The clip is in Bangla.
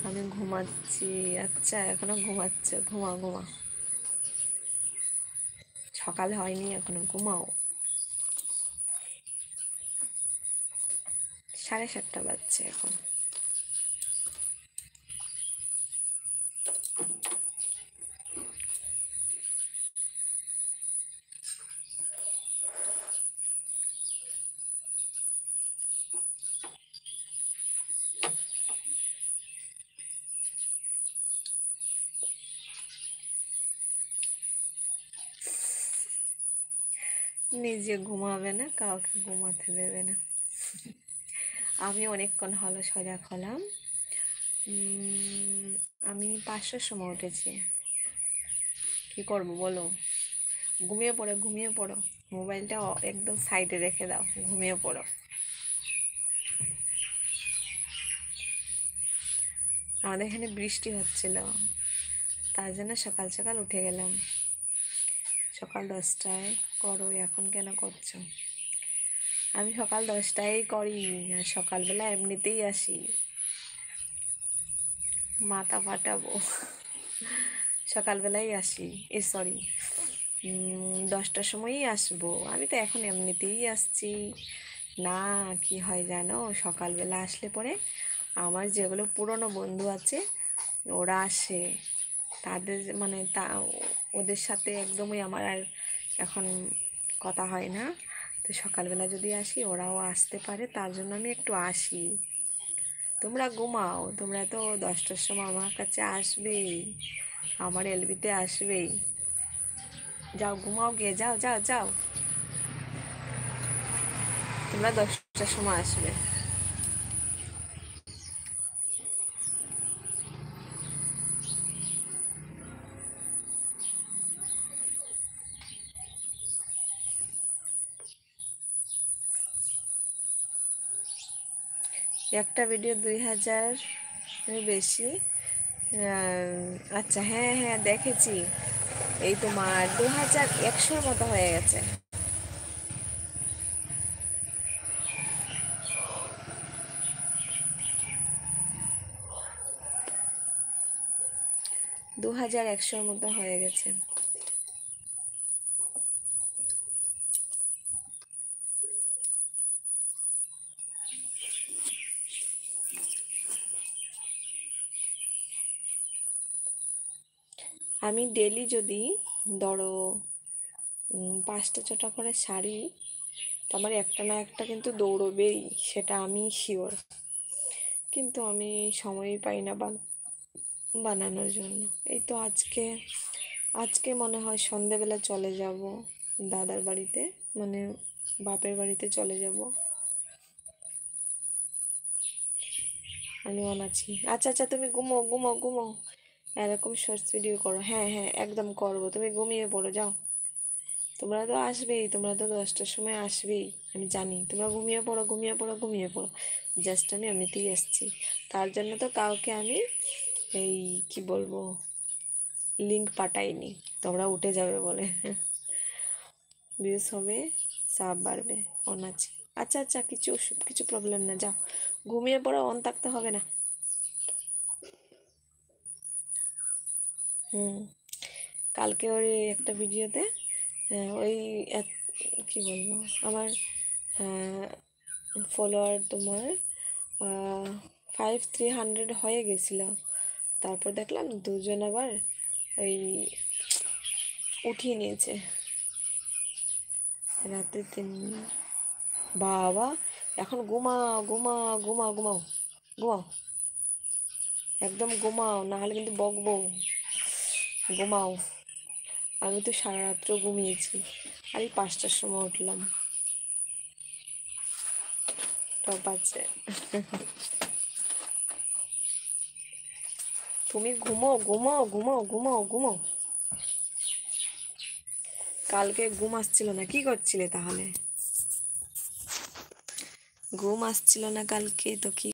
আমি ঘুমাচ্ছি। আচ্ছা, এখনো ঘুমাচ্ছ? ঘুমাও ঘুমাও, সকাল হয়নি এখনো, ঘুমাও। 7:30 বাজছে এখন। নিজে ঘুমাবে না, কাউকে ঘুমাতে দেবে না। আমি অনেকক্ষণ হলো সজাগ হলাম। আমি 5টার সময় উঠেছি। কি করবো বলো? ঘুমিয়ে পড়ো, ঘুমিয়ে পড়ো, মোবাইলটা একদম সাইডে রেখে দাও, ঘুমিয়ে পড়ো। আমাদের এখানে বৃষ্টি হচ্ছিল, তার জন্য সকাল সকাল উঠে গেলাম। সকাল 10টায় করো, এখন কেন করছো? আমি সকাল 10টায় করি, আর সকালবেলা এমনিতেই আসি। মাথা ফাটাবো। সকালবেলাই আসি, সরি, 10টার সময়ই আসবো। আমি তো এখন এমনিতেই আসছি। না, কি হয় জানো, সকালবেলা আসলে পরে আমার যেগুলো পুরনো বন্ধু আছে ওরা আসে, তাদের মানে ওদের সাথে একদমই আমার আর এখন কথা হয় না। তো সকালবেলা যদি আসি ওরাও আসতে পারে, তার জন্য আমি একটু আসি। তোমরা ঘুমাও, তোমরা তো 10টার সময় আমার কাছে আসবেই, আমার এলবিতে আসবেই। যাও ঘুমাও গিয়ে, যাও যাও যাও, তোমরা 10টার সময় আসবে। একটা ভিডিও 2000 বেশি। আচ্ছা, হ্যাঁ হ্যাঁ দেখেছি। এই তোমার 2100-র মতো হয়ে গেছে। 2100-র মতো হয়ে গেছে। আমি ডেলি যদি ধরো 5টা 6টা করে শাড়ি, তো আমার একটা না একটা কিন্তু দৌড়বেই, সেটা আমি শিওর। কিন্তু আমি সময়ই পাই না বানানোর জন্য। এই তো আজকে আজকে মনে হয় সন্ধেবেলা চলে যাব দাদার বাড়িতে, মানে বাপের বাড়িতে চলে যাব। আমি অন আছি। আচ্ছা আচ্ছা, তুমি ঘুমো ঘুমো ঘুমো, এরকম শর্টস ভিডিও করো। হ্যাঁ হ্যাঁ একদম করবো, তুমি ঘুমিয়ে পড়ো, যাও। তোমরা তো আসবেই, তোমরা তো 10টার সময় আসবেই, আমি জানি। তোমরা ঘুমিয়ে পড়ো ঘুমিয়ে পড়ো ঘুমিয়ে পড়ো। জাস্ট আমি এমনিতেই এসেছি, তার জন্য তো কাউকে আমি এই কি বলবো লিঙ্ক পাঠাইনি, তোমরা উঠে যাবে বলে। ভিউজ হবে, সাব বাড়বে, অন আছে। আচ্ছা আচ্ছা, কিছু কিছু প্রবলেম না, যাও ঘুমিয়ে পড়ো, অন থাকতে হবে না। হুম, কালকে ওই একটা ভিডিওতে ওই কি বলবো, আমার ফলোয়ার তোমার 5300 হয়ে গেছিল। তারপর দেখলাম দুজন আবার ওই উঠিয়ে নিয়েছে রাতে 3। বাবা, এখন ঘুমাও ঘুমাও ঘুমাও ঘুমাও ঘুমাও, একদম ঘুমাও, না হলে কিন্তু বকবো। ঘুমাও। আমি তো সারা রাত্র ঘুমিয়েছি, আর এই 5টার সময় উঠলাম। টপ আছে। তুমি ঘুমো ঘুমো ঘুমো ঘুমো ঘুমো। কালকে ঘুম আসছিল না, কি করছিলে তাহলে? ঘুম আসছিল না কালকে তো কি